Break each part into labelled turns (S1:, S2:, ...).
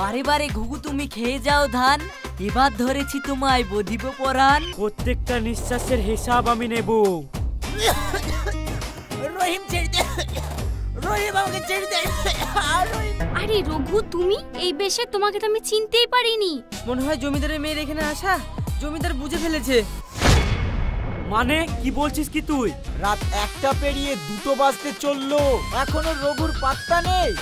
S1: বারে বারে ঘুঘু তুমি খেয়ে যাও ধান, এবার ধরেছি তোমায় বধিব পরাণ।
S2: প্রত্যেকটা নিঃশ্বাসের হিসাব আমি নেব।
S3: রহিম ছেড়ে দে, রহিম আমাকে ছেড়ে দে।
S4: আরে রঘু তুমি এই বেশে, তোমাকে তো আমি চিনতেই পারিনি।
S5: মনে হয় জমিদারের মেয়ের এখানে আসা, জমিদার বুঝে ফেলেছে।
S2: মানে কি বলছিস কি তুই?
S3: রাত 1টা পেরিয়ে 2টো বাজতে চললো, এখনো রঘুর পাত্তা নেই।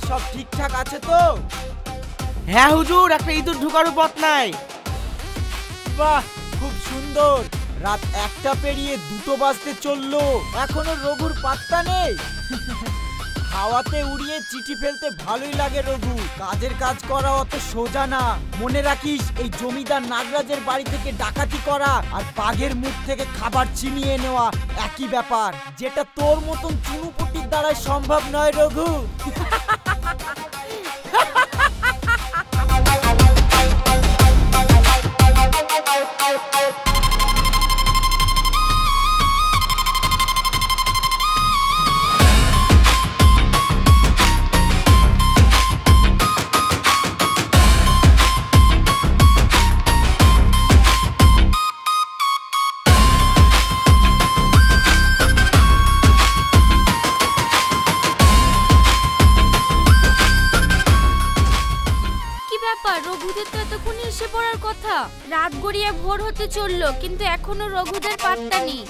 S3: সব ঠিকঠাক আছে তো?
S5: হ্যাঁ হুজুর, একটা ইঁদুর ঢুকারও পথ নাই।
S3: বাহ, খুব সুন্দর। রাত 1টা পেরিয়ে 2টো বাজতে চললো, এখনো রঘুর পাত্তা নেই। হাওয়াতে উড়িয়ে চিঠি ফেলতে ভালোই লাগে রঘু, কাজের কাজ করা অত সোজা না। মনে রাখিস, এই জমিদার নাগরাজের বাড়ি থেকে ডাকাতি করা আর বাঘের মুখ থেকে খাবার ছিনিয়ে নেওয়া একই ব্যাপার, যেটা তোর মতন চুনুপুটির দ্বারাই সম্ভব নয় রঘু।
S4: রঘুদের তো এতক্ষণ এসে পড়ার কথা, রাত গড়িয়ে ভোর হতে চললো, কিন্তু এখনো রঘুদের পাত্তা নেই।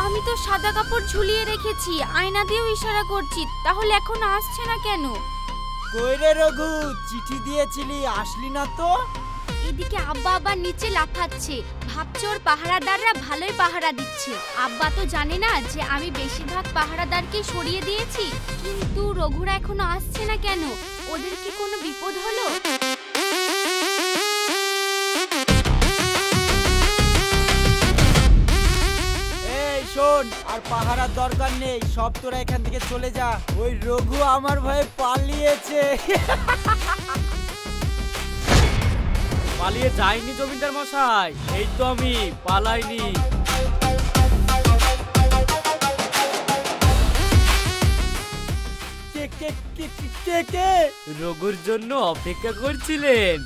S4: আমি তো সাদা কাপড় ঝুলিয়ে রেখেছি, আয়না দিয়েও ইশারা করছি, তাহলে এখন আসছে না কেন?
S3: কই রে রঘু, চিঠি দিয়েছিলি, আসলি না তো?
S4: এদিকে আব্বা আবার নিচে লাফাচ্ছে, ভাবছে ওর পাহারাদাররা ভালোই পাহারা দিচ্ছে। আব্বা তো জানে না যে আমি বেশিরভাগ পাহারাদারকে সরিয়ে দিয়েছি। কিন্তু রঘুরা এখনো আসছে না কেন? ওদের কি কোনো বিপদ হলো?
S3: এই শোন, আর পাহারার দরকার নেই, সব তোরা এখান থেকে চলে যা। ওই রঘু আমার ভয়ে পালিয়েছে।
S2: পালিয়ে যাইনি জমিদার মশাই, এই তো আমি পালাইনি।
S3: কে
S2: রঘুর জন্য অপেক্ষা করছিলেন।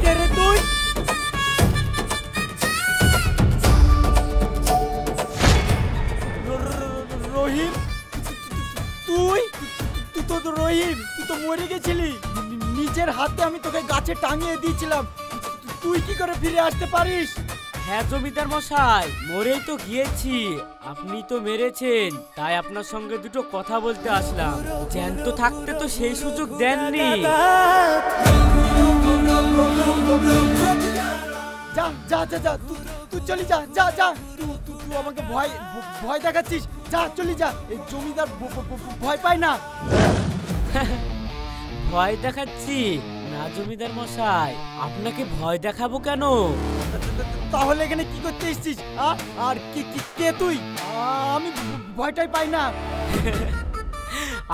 S3: কে রে তুই? রহিম, তুই তো রহিম, তুই তো মরে গেছিলি। নিজের হাতে আমি তোকে গাছে টাঙিয়ে দিয়েছিলাম, তুই কি করে ফিরে আসতে পারিস?
S2: হ্যাঁ জমিদার মশাই, মরেই তো গিয়েছি, আপনি তো মেরেছেন, তাই আপনার সঙ্গে দুটো কথা বলতে আসলাম। জ্যান্ত থাকতে তো সেই সুযোগ দেননি।
S3: যা যা যা যা, তুই চলে যা, যা যা, তুই আমাকে ভয় দেখাচ্ছিস, যা চলে যা। এই জমিদার ভয় পায় না।
S2: ভয় দেখাচ্ছি না জমিদার মশাই, আপনাকে ভয় দেখাবো কেন?
S3: তাহলে এখানে কি করতে এসেছিস? আর কে তুই? আমি ভয়টাই পাই না।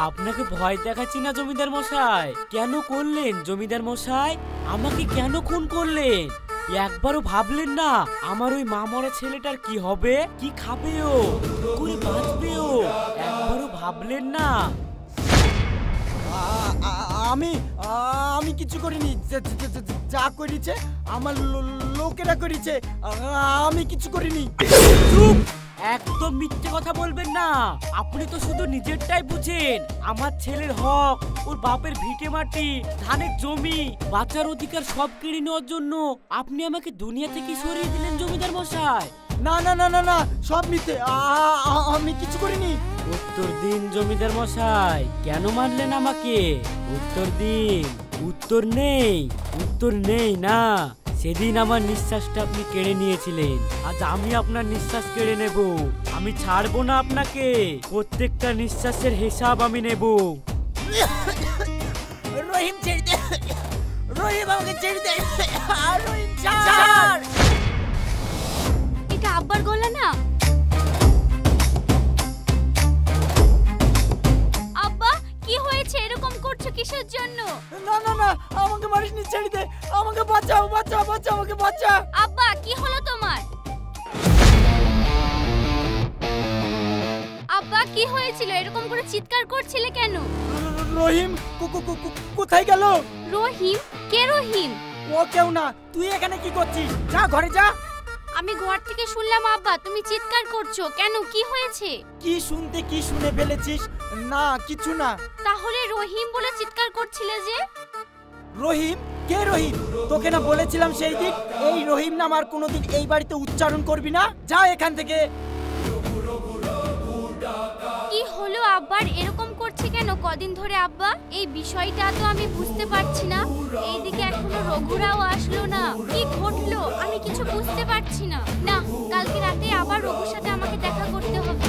S2: আপনাকে ভয় দেখাচ্ছি না জমিদার মশাই। কেন করলেন জমিদার মশাই? আমাকে কেন খুন করলেন? একবারও ভাবলেন না আমার ওই মা মরা ছেলেটার কি হবে, কি খাবে ও, করে বাঁচবে ও? একবারও ভাবলেন না?
S3: আমি কিছু করিনি, যা করেছে আমার লোকেরা করেছে, আমি কিছু করিনি।
S2: চুপ! একদম মিথ্যে কথা বলবেন না, আপনি তো শুধু নিজেরটাই বুঝেন। আমার ছেলের হক, ওর বাপের ভিটে মাটি, ধানের জমি, বাঁচার অধিকার সব কেড়ে নেওয়ার জন্য আপনি আমাকে দুনিয়া থেকে সরিয়ে দিলেন জমিদার মশাই।
S3: না না না না না, সব মিথ্যে। আমি কিছু করিনি।
S2: উত্তর দিন জমিদার মশাই, কেন মারলেন আমাকে? উত্তর দিন। উত্তর নেই? উত্তর নেই না? সেদিন আমার নিঃশ্বাসটা আপনি কেড়ে নিয়েছিলেন, আজ আমি আপনার নিঃশ্বাস কেড়ে নেব। আমি ছাড়বো না আপনাকে, প্রত্যেকটা নিঃশ্বাসের হিসাব আমি নেব।
S3: রহিম ছেড়ে দে, রহিম আমাকে ছেড়ে দে। রহিম ছাড়।
S4: এটা আব্বার গলা না? আব্বা কি হয়েছে, এরকম করছো কিসের জন্য?
S3: না না না, আমাকে মারিসনি, ছেড়ে দে। আমাকে বাঁচাও, বাঁচাও, বাঁচাও, আমাকে বাঁচা।
S4: আব্বা কি হলো তোমার? আব্বা কি হয়েছিল, এরকম করে চিৎকার করছিলে কেন?
S3: রহিম কোথায় গেল?
S4: রহিম? কে রহিম?
S3: ও কেউ না, তুই এখানে কি করছিস? যা ঘরে যা।
S4: আমি ঘর থেকে শুনলাম আব্বা তুমি চিৎকার করছো, কেন কি হয়েছে?
S3: কি শুনতে কি শুনে ফেলেছিস? না কিছু না।
S4: তাহলে রহিম বলে চিৎকার করছিলে যে?
S3: রহিম? কে রহিম? তোকে না বলেছিলাম সেই দিন এই রহিম নাম আর কোনোদিন এই বাড়িতে উচ্চারণ করবি না। যা এখান থেকে।
S4: কি হলো আব্বার, এরকম করছে কেন কদিন ধরে আব্বা? এই বিষয়টা তো আমি বুঝতে পারছি না। এইদিকে এখনো রঘুরাও আসলো না, কি ঘটলো আমি কিছু বুঝতে পারছি না। না, কালকে রাতে আবার রঘুর সাথে আমাকে দেখা করতে হবে।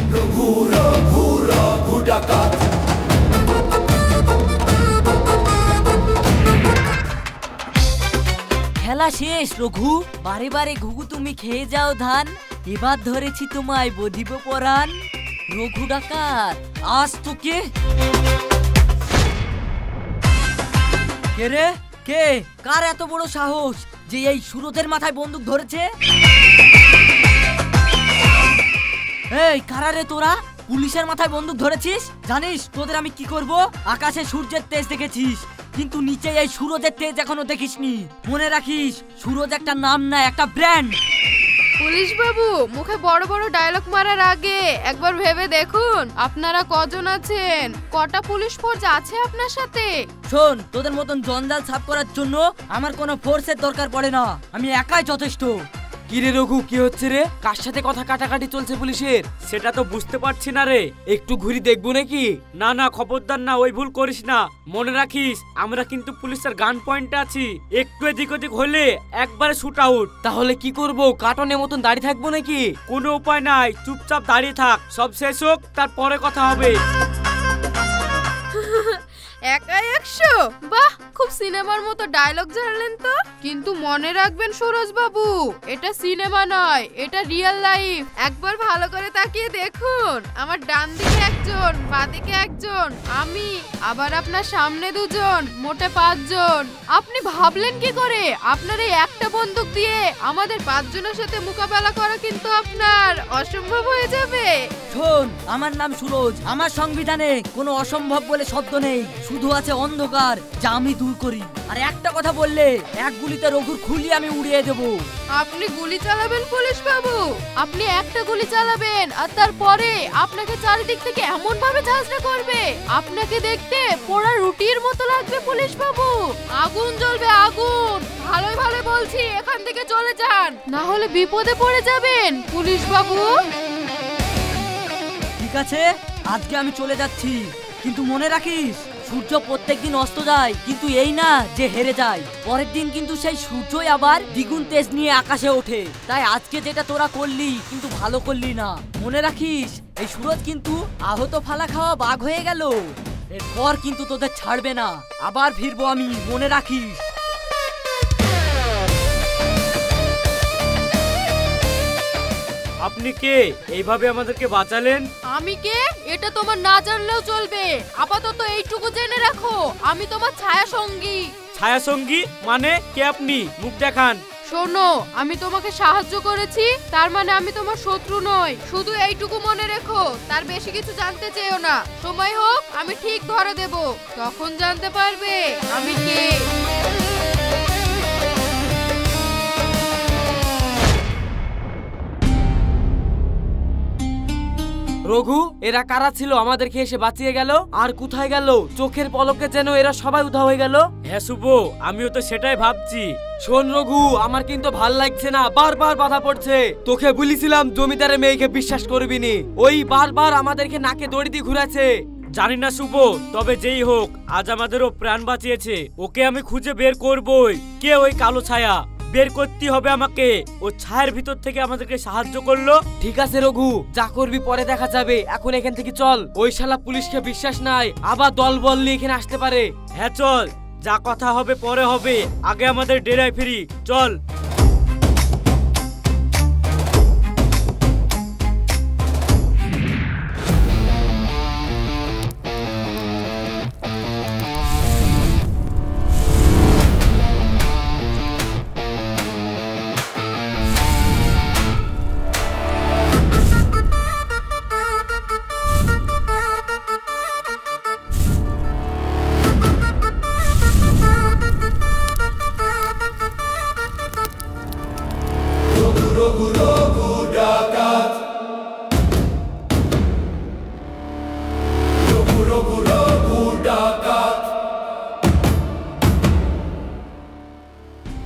S1: খেলা শেষ রঘু, বারে বারে ঘুঘু তুমি খেয়ে যাও ধান, এবার ধরেছি তোমায় বধিব পরাণ। রঘু ডাকাত, আজ তোকে। কে রে? কে? কার এত বড় সাহস যে এই সুরতের মাথায় বন্দুক ধরেছে? এই কারা রে তোরা? পুলিশের মাথায় বন্দুক ধরেছিস? জানিস তোদের আমি কি করব? আকাশে সূর্যের তেজ দেখেছিস, কিন্তু নিচে এই সুরজের তেজ এখনো দেখিসনি। মনে রাখিস, সুরজ একটা নাম না, একটা ব্র্যান্ড।
S5: পুলিশ বাবু, মুখে বড় বড় ডায়লগ মারার আগে একবার ভেবে দেখুন আপনারা কজন আছেন, কটা পুলিশ ফোর্স আছে আপনার সাথে।
S1: শোন, তোদের মতন জঞ্জাল সাফ করার জন্য আমার কোনো ফোর্সের দরকার পড়ে না, আমি একাই যথেষ্ট।
S2: কি রে রঘু, কি হচ্ছে রে? কার সাথে কথা কাটাকাটি চলছে পুলিশের? সেটা তো বুঝতে পারছি না রে, একটু ঘুরি দেখবো নাকি? না না, খবরদার না, ওই ভুল করিস না। মনে রাখিস আমরা কিন্তু পুলিশের গান পয়েন্টে আছি, একটু এদিক ওদিক হলে একবারে শুট আউট। তাহলে কি করব? কার্টনের মতন দাঁড়িয়ে থাকবো নাকি? কোনো উপায় নাই, চুপচাপ দাঁড়িয়ে থাক, সব শেষ হোক তারপরে কথা হবে।
S5: একাই 100? বাহ, খুব সিনেমার মতো ডায়লগ জানলেন তো। কিন্তু মনে রাখবেন সুরজ বাবু, এটা সিনেমা নয়, এটা রিয়েল লাইফ। একবার ভালো করে তাকিয়ে দেখুন, আমার ডান দিকে একজন, বাঁ দিকে একজন, আমি, আবার আপনার সামনে দুজন, মোটে 5 জন। আপনি ভাবলেন কি করে আপনার এই একটা বন্দুক দিয়ে আমাদের 5 জনের সাথে মোকাবেলা করা কিন্তু আপনার অসম্ভব হয়ে যাবে।
S1: শোন, আমার নাম সুরজ, আমার সংবিধানে কোনো অসম্ভব বলে শব্দ নেই, শুধু আছে অন্ধকার যা আমি দূর করি। আর একটা কথা বললে এক গুলিতে রঘুর খুলি আমি উড়িয়ে দেব।
S5: আপনি গুলি চালাবেন পুলিশ বাবু? আপনি একটা গুলি চালাবেন আর তারপরে আপনাকে চারিদিক থেকে এমন ভাবে ঝাঁঝরা করবে, আপনাকে দেখতে পোড়া রুটির মতো লাগবে পুলিশ বাবু। আগুন জ্বলবে, আগুন। ভালোই ভালো বলছি, এখান থেকে চলে যান, না হলে বিপদে পড়ে যাবেন পুলিশ বাবু।
S1: ঠিক আছে, আজকে আমি চলে যাচ্ছি, কিন্তু মনে রাখিস সূর্য প্রত্যেকদিন অস্ত যায়, কিন্তু এই না যে হেরে যায়। পরের দিন কিন্তু সেই সূর্যই আবার দ্বিগুণ তেজ নিয়ে আকাশে ওঠে। তাই আজকে যেটা তোরা করলি কিন্তু ভালো করলি না। মনে রাখিস, এই সুরজ কিন্তু আহত ফালা খাওয়া বাঘ হয়ে গেল, এরপর কিন্তু তোদের ছাড়বে না, আবার ফিরবো আমি, মনে রাখিস।
S2: আপনি কে? এইভাবে আমাদেরকে বাঁচালেন?
S5: আমি কে এটা তোমার না জানলেও চলবে, আপাতত এইটুকু জেনে রাখো, আমি তোমার ছায়া সঙ্গী।
S2: ছায়া সঙ্গী মানে? কে আপনি? মুখ দেখান।
S5: শোনো, আমি তোমাকে সাহায্য করেছি, তার মানে আমি তোমার শত্রু নই, শুধু এইটুকু মনে রেখো। তার বেশি কিছু জানতে চেও না, সময় হোক আমি ঠিক ধরে দেব, তখন জানতে পারবে আমি কে।
S2: রঘু, এরা কারা ছিল আমাদেরকে এসে বাঁচিয়ে গেল? আর কোথায় গেল? চোখের পলকে যেন এরা সবাই উধাও হয়ে গেল।
S6: হ্যাঁ শুভ, আমিও তো সেটাই ভাবছি।
S2: শোন রঘু, আমার কিন্তু ভাল লাগছে না, বারবার বাধা পড়ছে। তোকে বলেছিলাম জমিদারের মেয়েকে বিশ্বাস করবি নি, ওই বারবার আমাদেরকে নাকে দড়ি দিয়ে ঘুরাছে।
S6: জানি না শুভ, তবে যেই হোক আজ আমাদেরও প্রাণ বাঁচিয়েছে। ওকে আমি খুঁজে বের করবই। কে ওই কালো ছায়া? বের করতে হবে আমাকে। ও ছায়ার ভিতর থেকে আমাদেরকে সাহায্য করলো।
S2: ঠিক আছে রঘু, যা করবি পরে দেখা যাবে, এখন এখান থেকে চল। ওই শালা পুলিশকে বিশ্বাস নাই, আবার দল বল নিয়ে এখানে আসতে পারে।
S6: হ্যাঁ চল, যা কথা হবে পরে হবে, আগে আমাদের ডেরায় ফিরি, চল।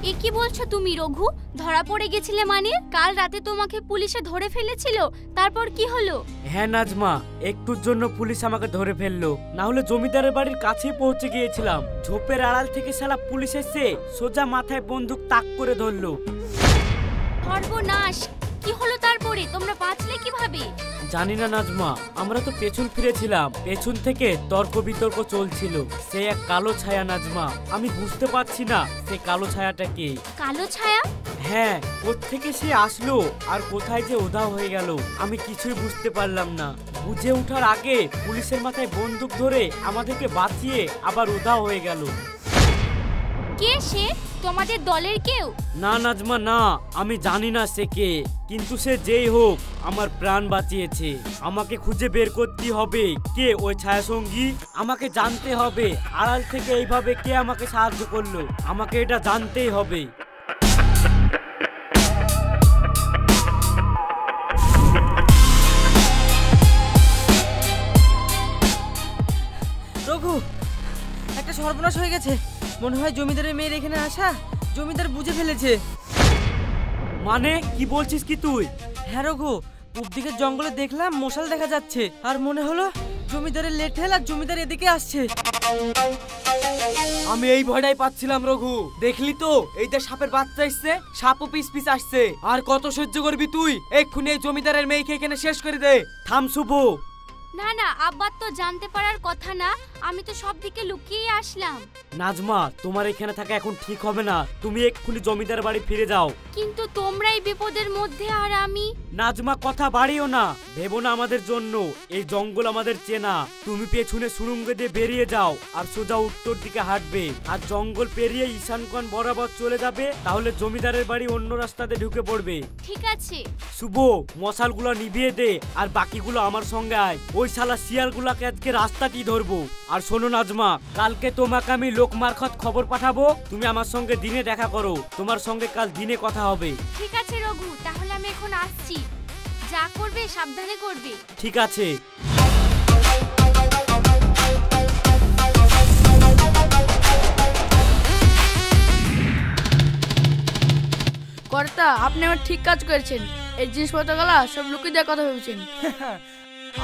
S4: এ কি বলছো তুমি রঘু? ধরা পড়ে গেছিলে মানে? কাল রাতে তোমাকে পুলিশে ধরে ফেলেছিল, তারপর কি হলো?
S6: হ্যাঁ নাজমা, একটুর জন্য পুলিশ আমাকে ধরে ফেললো, না হলে জমিদারের বাড়ির কাছেই পৌঁছে গিয়েছিলাম। ঝোপের আড়াল থেকে শালা পুলিশ এসে সোজা মাথায় বন্দুক তাক করে ধরলো।
S4: সর্বনাশ! কি হলো তারপরে? তোমরা বাঁচলে কিভাবে?
S6: জানি না নাজমা, আমরা তো পেছন ফিরেছিলাম, পেছন থেকে তর্ক বিতর্ক চলছিল। সে এক কালো ছায়া নাজমা, আমি বুঝতে পারছি না সে কালো ছায়াটা কে।
S4: কালো ছায়া?
S6: হ্যাঁ, কোত্থেকে সে আসলো আর কোথায় যে উধাও হয়ে গেল আমি কিছুই বুঝতে পারলাম না। বুঝে ওঠার আগে পুলিশের মাথায় বন্দুক ধরে আমাদেরকে বাঁচিয়ে আবার উধাও হয়ে গেল।
S4: কে সে? তোমাদের দলের কেউ?
S6: না নাজমা না, আমি জানি না সে কে, কিন্তু সে যেই হোক আমার প্রাণ বাঁচিয়েছে। আমাকে খুঁজে বের করতে হবে কে ওই ছায়া সঙ্গী। আমাকে জানতে হবে আড়াল থেকে এইভাবে কে আমাকে সাহায্য করলো, আমাকে এটা জানতেই হবে।
S1: রঘু, একটা সর্বনাশ হয়ে গেছে। মনে হয় জমিদারের মেয়ের এখানে আসা জমিদার বুঝে ফেলেছে।
S6: মানে কি বলছিস কি তুই?
S1: হ্যাঁ রঘু, পূব দিকের জঙ্গলে দেখলাম মশাল দেখা যাচ্ছে, আর মনে হলো জমিদারের লেঠেল আর জমিদার এদিকে আসছে।
S2: আমি এই ভয়টাই পাচ্ছিলাম রঘু। দেখলি তো, এইটা সাপের বাচ্চা এসছে, সাপও পিস পিস আসছে। আর কত সহ্য করবি তুই? এক্ষুনি এই জমিদারের মেয়েকে এখানে শেষ করে দে।
S6: থাম শুভ।
S4: না না, আব্বার তো জানতে পারার কথা না, আমি তো সব দিকে লুকিয়ে আসলাম।
S6: নাজমা, তোমার এখানে থাকা এখন ঠিক হবে না, তুমি এক্ষুনি জমিদার বাড়ি ফিরে যাও।
S4: কিন্তু তোমরাই বিপদের মধ্যে আর আমি।
S6: নাজমা কথা বাড়িও না, ভেবো না আমাদের জন্য, এই জঙ্গল আমাদের চেনা। তুমি পেছনে সুড়ঙ্গ দিয়ে বেরিয়ে যাও আর সোজা উত্তর দিকে হাঁটবে, আর জঙ্গল পেরিয়ে ঈশানকোণ বরাবর চলে যাবে, তাহলে জমিদারের বাড়ি অন্য রাস্তাতে ঢুকে পড়বে।
S4: ঠিক আছে।
S6: শুভ, মশালগুলো নিভিয়ে দে আর বাকিগুলো আমার সঙ্গে আয়। ওই শালা শিয়ালগুলাকে আজকে রাস্তাটি ধরবো। আর শোনো নাজমা, কালকে তোমাকে আমি লোক মারফত খবর পাঠাবো, তুমি আমার সঙ্গে দিনে দেখা করো, তোমার সঙ্গে কাল দিনে কথা হবে।
S4: ঠিক আছে রঘু, তাহলে আমি এখন আসছি। যা করবে সাবধানে করবে।
S6: ঠিক আছে।
S5: কর্তা, আপনি আমার ঠিক কাজ করেছেন। এই জিনিসপত্রগুলো সব লুকিয়ে দেওয়ার কথা ভেবেছেন।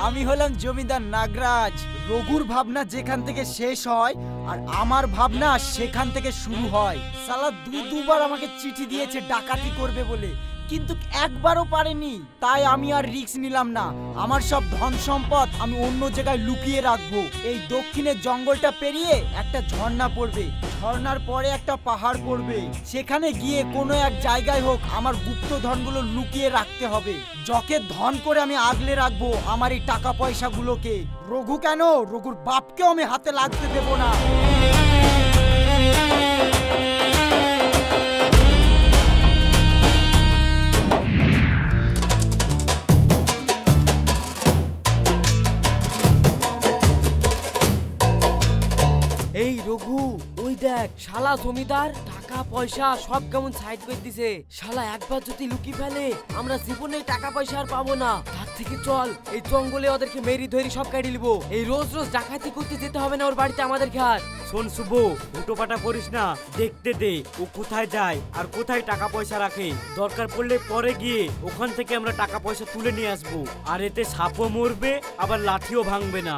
S3: আমি হলাম জমিদার নাগরাজ। রঘুর ভাবনা যেখান থেকে শেষ হয় আর আমার ভাবনা সেখান থেকে শুরু হয়। সালা দুবার আমাকে চিঠি দিয়েছে ডাকাতি করবে বলে, কিন্তু একবারও পারেনি। তাই আমি আর রিস্ক নিলাম না। আমার সব ধন সম্পদ আমি অন্য জায়গায় লুকিয়ে রাখবো। এই দক্ষিণের জঙ্গলটা পেরিয়ে একটা ঝর্ণা পড়বে, ঝর্ণার পরে একটা পাহাড় পড়বে। সেখানে গিয়ে কোনো এক জায়গায় হোক আমার গুপ্ত ধনগুলো লুকিয়ে রাখতে হবে। যকে ধন করে আমি আগলে রাখবো আমার এই টাকা পয়সাগুলোকে। রঘু কেন, রঘুর বাপকেও আমি হাতে লাগতে দেবো না।
S2: এই রঘু, ওই দেখ শালা জমিদার টাকা পয়সা সব কেমন সাইড করে দিছে। শালা একবার যদি লুকিয়ে ফেলে আমরা জীবনে টাকা পয়সা আর পাবো না। তার থেকে চল, এই জঙ্গলে ওদেরকে মেরি ধরি সব কাটি নিব। এই রোজ রোজ ডাকাতি করতে যেতে হবে না ওর বাড়িতে আমাদেরকে আর।
S6: শোন শুভ, হুটোপাটা করিস না, দেখতে দে ও কোথায় যায় আর কোথায় টাকা পয়সা রাখে। দরকার পড়লে পরে গিয়ে ওখান থেকে আমরা টাকা পয়সা তুলে নিয়ে আসবো। আর এতে সাপও মরবে, আবার লাঠিও ভাঙবে না।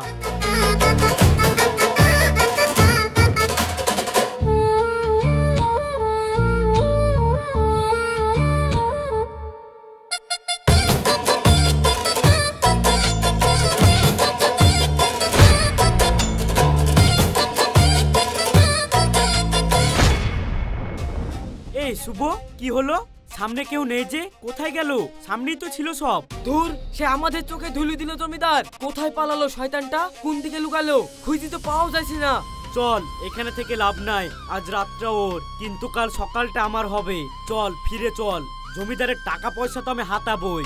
S6: এই শুভ, কি হলো? সামনে কেউ নেই যে, কোথায় গেল? সামনেই তো ছিল সব।
S2: দূর, সে আমাদের চোখে ধুলি দিল জমিদার। কোথায় পালালো শয়তানটা? কোন দিকে লুকালো? খুঁজে তো পাওয়া যাচ্ছে না।
S6: চল, এখানে থেকে লাভ নাই। আজ রাতটা ওর, কিন্তু কাল সকালটা আমার হবে। চল, ফিরে চল। জমিদারের টাকা পয়সা তো আমি হাতাবই।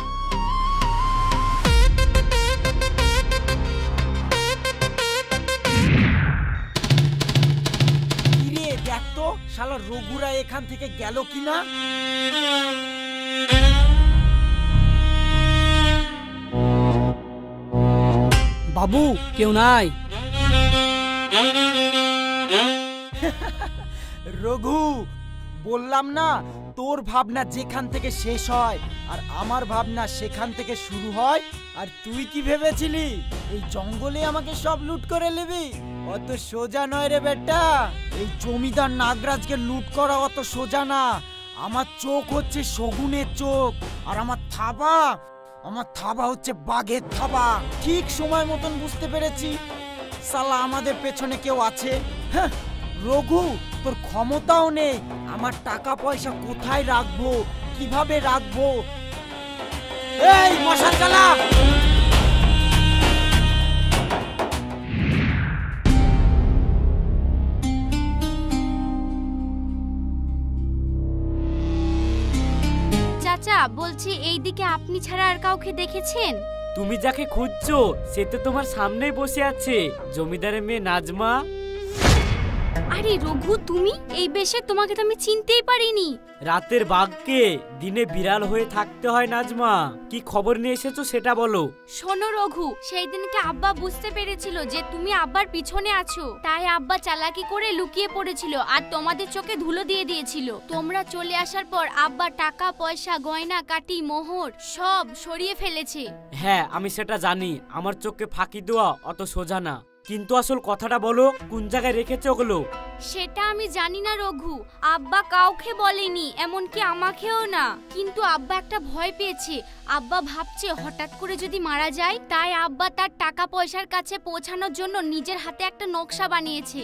S3: কিরে দেখ তো, শালা রঘুরা এখান থেকে গেল কিনা।
S7: বাবু, কেউ নাই?
S3: রঘু, বললাম না তোর ভাবনা যেখান থেকে শেষ হয় আর আমার ভাবনা সেখান থেকে শুরু হয়। আর তুই কি ভেবেছিলি এই জঙ্গলে আমাকে সব লুট করে নিবি? অত সোজা নয় রে বেটা। এই জমিদার নাগরাজকে লুট করা অত সোজা না। আমার চোখ হচ্ছে শগুনের চোখ, আর আমার থাবা হচ্ছে বাঘের থাবা। ঠিক সময় মতন বুঝতে পেরেছি শালা আমাদের পেছনে কেউ আছে। হ্যাঁ রঘু, তোর ক্ষমতাও নেই আমার টাকা পয়সা কোথায় রাখবো, কিভাবে রাখবো। এই মশা চালা।
S4: চাচা, বলছি এইদিকে আপনি ছাড়া আর কাউকে দেখেছেন?
S6: তুমি যাকে খুঁজছো সে তো তোমার সামনেই বসে আছে, জমিদারের মেয়ে নাজমা।
S4: আরে রঘু, তুমি? এই বেশে তোমাকে তো আমি চিনতেই পারিনি।
S6: রাতের বাঘকে দিনে বিড়াল হয়ে থাকতে হয় নাজমা। কি খবর নিয়ে এসেছো সেটা বলো।
S4: শোনো রঘু, সেই দিনকে আব্বা বুঝতে পেরেছিল যে তুমি আব্বার পিছনে আছো, তাই আব্বা চালাকি করে লুকিয়ে পড়েছিল আর তোমাদের চোখে ধুলো দিয়ে দিয়েছিল। তোমরা চলে আসার পর আব্বা টাকা পয়সা গয়না কাটি মোহর সব সরিয়ে ফেলেছে।
S6: হ্যাঁ, আমি সেটা জানি। আমার চোখে ফাঁকি দেওয়া অত সোজা না, কিন্তু আসল কথাটা বলো, কোন জায়গায় রেখেছে ওগুলো?
S4: সেটা আমি জানি না রঘু, আব্বা কাউকে বলেনি, এমনকি আমাকেও না। কিন্তু আব্বা একটা ভয় পেয়েছে। আব্বা ভাবছে হঠাৎ করে যদি মারা যায়, তাই আব্বা তার টাকা পয়সার কাছে পৌঁছানোর জন্য নিজের হাতে একটা নকশা বানিয়েছে।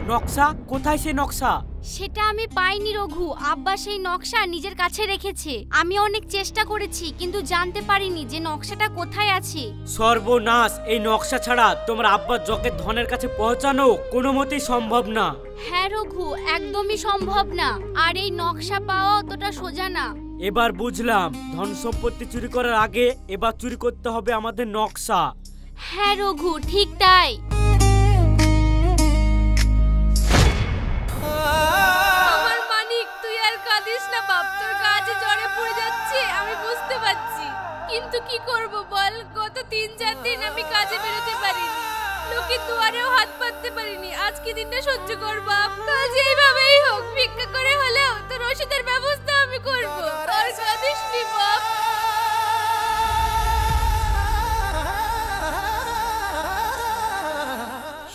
S6: নকশা? কোথায় সে নকশা?
S4: সেটা আমি পাইনি রঘু, আব্বা সেই নকশা নিজের কাছে রেখেছে। আমি অনেক চেষ্টা করেছি কিন্তু জানতে পারিনি যে নকশাটা কোথায় আছে।
S6: সর্বনাশ! এই নকশা ছাড়া তোমার আব্বার জকের ধনের কাছে পৌঁছানো কোনো মতেই সম্ভব না।
S4: হ্যাঁ রঘু, একদমই সম্ভব না। আর এই নকশা পাওয়া অতটা সোজা না।
S6: এবার বুঝলাম, ধন সম্পত্তি চুরি করার আগে এবার চুরি করতে হবে আমাদের নকশা।
S4: হ্যাঁ রঘু, ঠিক তাই।
S5: আমার মানিক, তুই আর কাঁদিস না বাপ, তোর কাজে জ্বরে পড়ে যাচ্ছে আমি বুঝতে পারছি, কিন্তু কি করব বল। গত 3-4 দিন আমি কাজে বেরোতে পারিনি, লোকের দুয়ারেও হাত পাততে পারিনি। আজকে দিনটা সহ্য কর বাপ, কাজ এইভাবেই হোক, ভিক্ষা করে হলেও তোর ওষুধের ব্যবস্থা আমি করব। আর কাঁদিস নি বাপ।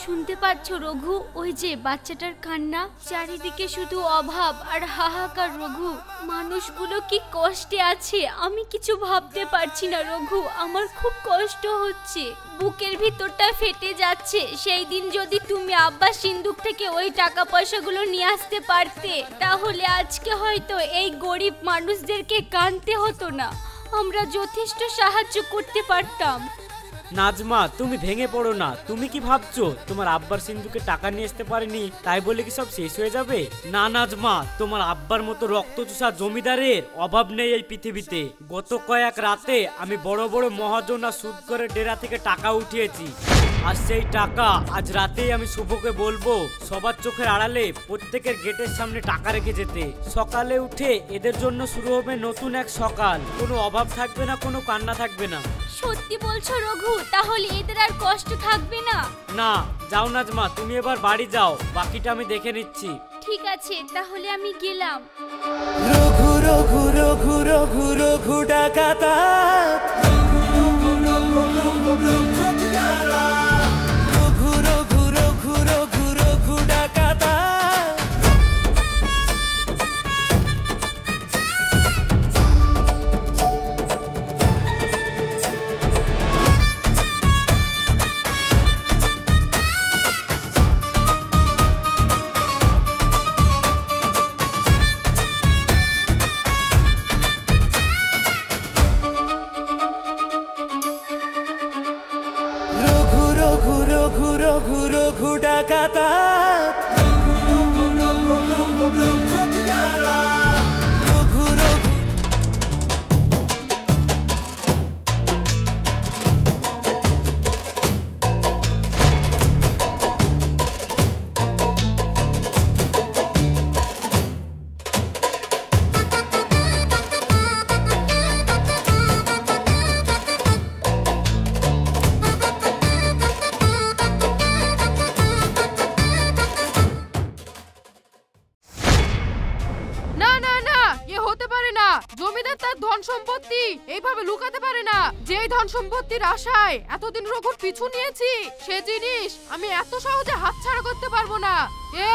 S4: শুনতে পাচ্ছ রঘু? ওই যে বাচ্চাটার কান্না, চারিদিকে শুধু অভাব আর হাহাকার। রঘু, মানুষগুলো কি কষ্টে আছে আমি কিছু ভাবতে পারছি না রঘু, আমার খুব কষ্ট হচ্ছে, বুকের ভিতরটা ফেটে যাচ্ছে। সেই দিন যদি তুমি আব্বা সিন্ধুক থেকে ওই টাকা পয়সাগুলো নিয়ে আসতে পারতে, তাহলে আজকে হয়তো এই গরিব মানুষদেরকে কাঁদতে হতো না, আমরা যথেষ্ট সাহায্য করতে পারতাম।
S6: নাজমা, তুমি ভেঙে পড়ো না। তুমি কি ভাবছো তোমার আব্বার সিন্ধুকে টাকা নিয়ে আসতে পারেনি তাই বলে কি সব শেষ হয়ে যাবে? না নাজমা, তোমার আব্বার মতো রক্তচোষা জমিদারের অভাব নেই এই পৃথিবীতে। গত কয়েক রাতে আমি বড় বড় মহাজন আর সুদ করে ডেরা থেকে টাকা উঠিয়েছি। আর সেই টাকা আজ রাতেই আমি শুভকে বলবো সবার চোখের আড়ালে প্রত্যেকের গেটের সামনে টাকা রেখে যেতে। সকালে উঠে এদের জন্য শুরু হবে নতুন এক সকাল, কোনো অভাব থাকবে না, কোনো কান্না থাকবে না।
S4: সত্যি বলছো রঘু? তাহলে এদের আর কষ্ট থাকবে না?
S6: না, যাও নাজমা, তুমি এবার বাড়ি যাও, বাকিটা আমি দেখে নিচ্ছি।
S4: ঠিক আছে, তাহলে আমি গেলাম।
S8: রঘু রঘু রঘু রঘু রঘু ডাকাতা রঘু রঘু রঘু রঘু রঘু ডাকাতা। রঘু রঘু রঘু রঘু রঘু ডাকাতা রঘু রঘু রঘু।
S5: না না না, এ হতে পারে না। জমিদার তার ধন সম্পত্তি এইভাবে লুকাতে পারে না। যেই ধন সম্পত্তির আশায় এতদিন রঘুর পিছু নিয়েছি, সে জিনিস আমি এত সহজে হাতছাড়া করতে পারবো না।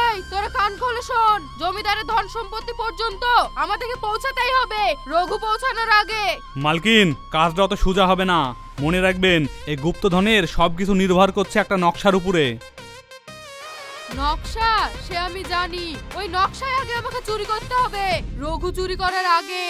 S5: এই তোরা কান খুলে শোন, জমিদারের ধন সম্পত্তি পর্যন্ত আমাদেরকে পৌঁছাতেই হবে, রঘু পৌঁছানোর আগে।
S9: মালকিন, কাজটা অত সোজা হবে না। মনে রাখবেন, এই গুপ্তধনের সবকিছু নির্ভর করছে একটা নকশার উপরে।
S5: নকশা? সে আমি জানি। ওই নকশায় আগে আমাকে চুরি করতে হবে, রঘু চুরি করার আগে।